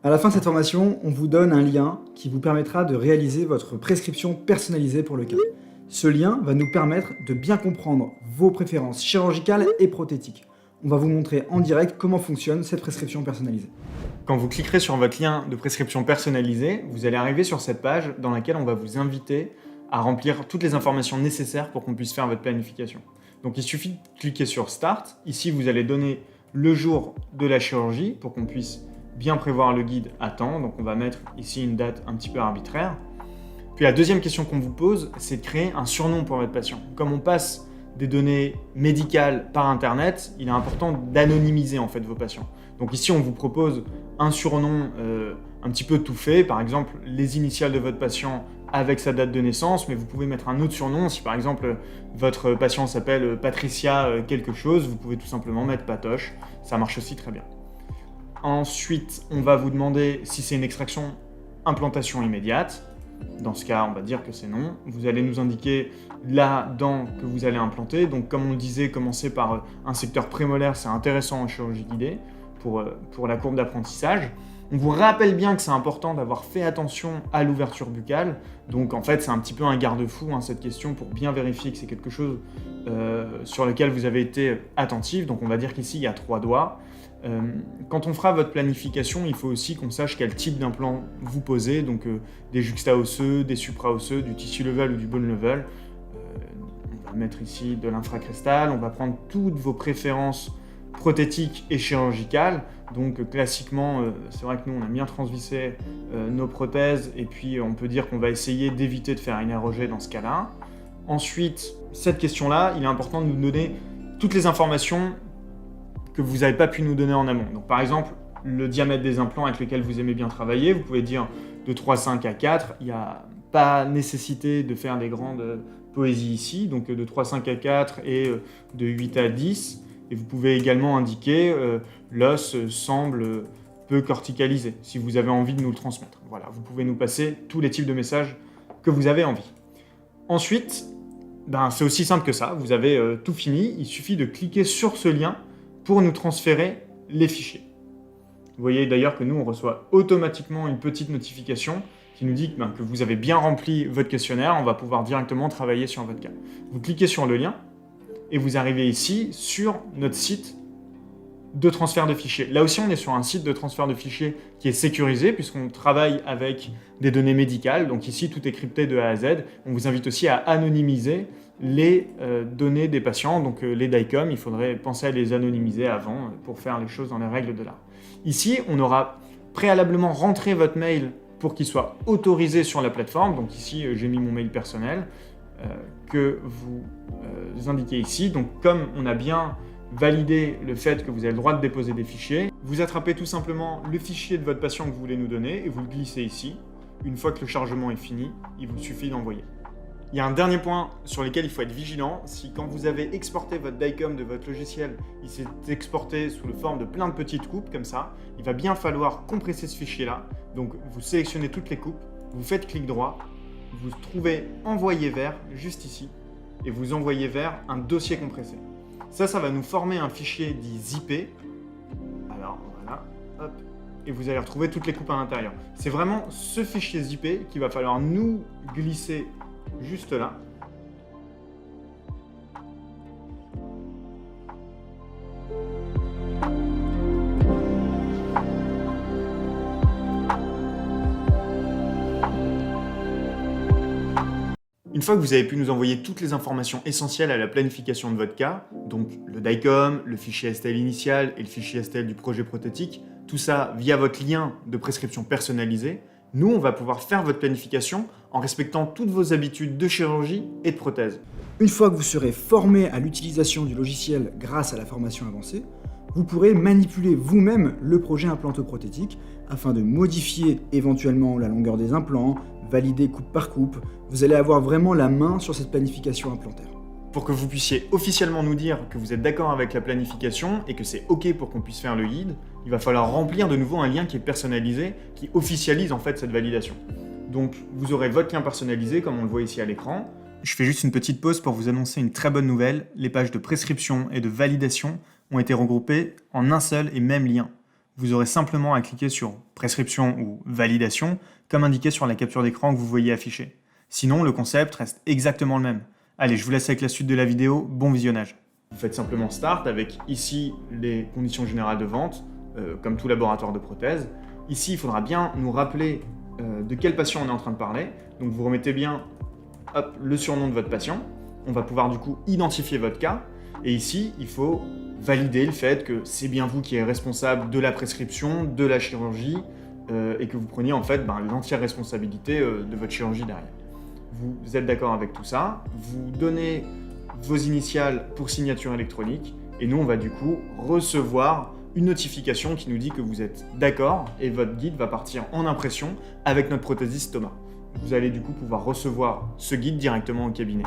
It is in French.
À la fin de cette formation, on vous donne un lien qui vous permettra de réaliser votre prescription personnalisée pour le cas. Ce lien va nous permettre de bien comprendre vos préférences chirurgicales et prothétiques. On va vous montrer en direct comment fonctionne cette prescription personnalisée. Quand vous cliquerez sur votre lien de prescription personnalisée, vous allez arriver sur cette page dans laquelle on va vous inviter à remplir toutes les informations nécessaires pour qu'on puisse faire votre planification. Donc il suffit de cliquer sur Start. Ici, vous allez donner le jour de la chirurgie pour qu'on puisse bien prévoir le guide à temps. Donc on va mettre ici une date un petit peu arbitraire. Puis la deuxième question qu'on vous pose, c'est de créer un surnom pour votre patient. Comme on passe des données médicales par Internet, il est important d'anonymiser en fait vos patients. Donc ici, on vous propose un surnom un petit peu tout fait, par exemple les initiales de votre patient avec sa date de naissance, mais vous pouvez mettre un autre surnom. Si par exemple votre patient s'appelle Patricia quelque chose, vous pouvez tout simplement mettre Patoche, ça marche aussi très bien. Ensuite, on va vous demander si c'est une extraction implantation immédiate. Dans ce cas, on va dire que c'est non. Vous allez nous indiquer la dent que vous allez implanter. Donc, comme on le disait, commencer par un secteur prémolaire, c'est intéressant en chirurgie guidée pour la courbe d'apprentissage. On vous rappelle bien que c'est important d'avoir fait attention à l'ouverture buccale. Donc, en fait, c'est un petit peu un garde-fou, cette question, pour bien vérifier que c'est quelque chose sur lequel vous avez été attentif. Donc, on va dire qu'ici, il y a 3 doigts. Quand on fera votre planification, il faut aussi qu'on sache quel type d'implant vous posez, donc des juxta-osseux, des supra-osseux, du tissu level ou du bone level. On va mettre ici de l'infracrestal, on va prendre toutes vos préférences prothétiques et chirurgicales. Donc classiquement, c'est vrai que nous on a bien transvissé nos prothèses et puis on peut dire qu'on va essayer d'éviter de faire une ROG dans ce cas-là. Ensuite, cette question-là, il est important de nous donner toutes les informations que vous n'avez pas pu nous donner en amont. Donc par exemple, le diamètre des implants avec lesquels vous aimez bien travailler, vous pouvez dire de 3,5 à 4, il n'y a pas nécessité de faire des grandes poésies ici, donc de 3,5 à 4 et de 8 à 10. Et vous pouvez également indiquer l'os semble peu corticalisé, si vous avez envie de nous le transmettre. Voilà, vous pouvez nous passer tous les types de messages que vous avez envie. Ensuite, c'est aussi simple que ça, vous avez tout fini, il suffit de cliquer sur ce lien pour nous transférer les fichiers. Vous voyez d'ailleurs que nous, on reçoit automatiquement une petite notification qui nous dit que vous avez bien rempli votre questionnaire, on va pouvoir directement travailler sur votre cas. Vous cliquez sur le lien et vous arrivez ici sur notre site de transfert de fichiers. Là aussi, on est sur un site de transfert de fichiers qui est sécurisé puisqu'on travaille avec des données médicales. Donc ici, tout est crypté de A à Z. On vous invite aussi à anonymiser les données des patients, donc les DICOM, il faudrait penser à les anonymiser avant pour faire les choses dans les règles de l'art. Ici, on aura préalablement rentré votre mail pour qu'il soit autorisé sur la plateforme. Donc ici, j'ai mis mon mail personnel que vous indiquez ici. Donc comme on a bien validé le fait que vous avez le droit de déposer des fichiers, vous attrapez tout simplement le fichier de votre patient que vous voulez nous donner et vous le glissez ici. Une fois que le chargement est fini, il vous suffit d'envoyer. Il y a un dernier point sur lequel il faut être vigilant. Si quand vous avez exporté votre DICOM de votre logiciel, il s'est exporté sous la forme de plein de petites coupes comme ça, il va bien falloir compresser ce fichier-là. Donc vous sélectionnez toutes les coupes, vous faites clic droit, vous trouvez envoyer vers juste ici et vous envoyez vers un dossier compressé. Ça va nous former un fichier dit zippé. Alors voilà, hop. Et vous allez retrouver toutes les coupes à l'intérieur. C'est vraiment ce fichier zippé qu'il va falloir nous glisser juste là. Une fois que vous avez pu nous envoyer toutes les informations essentielles à la planification de votre cas, donc le DICOM, le fichier STL initial et le fichier STL du projet prothétique, tout ça via votre lien de prescription personnalisé, nous, on va pouvoir faire votre planification en respectant toutes vos habitudes de chirurgie et de prothèse. Une fois que vous serez formé à l'utilisation du logiciel grâce à la formation avancée, vous pourrez manipuler vous-même le projet implantoprothétique afin de modifier éventuellement la longueur des implants, valider coupe par coupe. Vous allez avoir vraiment la main sur cette planification implantaire. Pour que vous puissiez officiellement nous dire que vous êtes d'accord avec la planification et que c'est OK pour qu'on puisse faire le guide, il va falloir remplir de nouveau un lien qui est personnalisé, qui officialise en fait cette validation. Donc vous aurez votre lien personnalisé comme on le voit ici à l'écran. Je fais juste une petite pause pour vous annoncer une très bonne nouvelle. Les pages de prescription et de validation ont été regroupées en un seul et même lien. Vous aurez simplement à cliquer sur prescription ou validation, comme indiqué sur la capture d'écran que vous voyez affichée. Sinon, le concept reste exactement le même. Allez, je vous laisse avec la suite de la vidéo, bon visionnage. Vous faites simplement Start avec ici les conditions générales de vente, comme tout laboratoire de prothèse. Ici, il faudra bien nous rappeler de quel patient on est en train de parler. Donc vous remettez bien le surnom de votre patient. On va pouvoir du coup identifier votre cas. Et ici, il faut valider le fait que c'est bien vous qui êtes responsable de la prescription, de la chirurgie, et que vous preniez en fait l'entière responsabilité de votre chirurgie derrière. Vous êtes d'accord avec tout ça, vous donnez vos initiales pour signature électronique, et nous on va du coup recevoir une notification qui nous dit que vous êtes d'accord, et votre guide va partir en impression avec notre prothésiste Thomas. Vous allez du coup pouvoir recevoir ce guide directement au cabinet.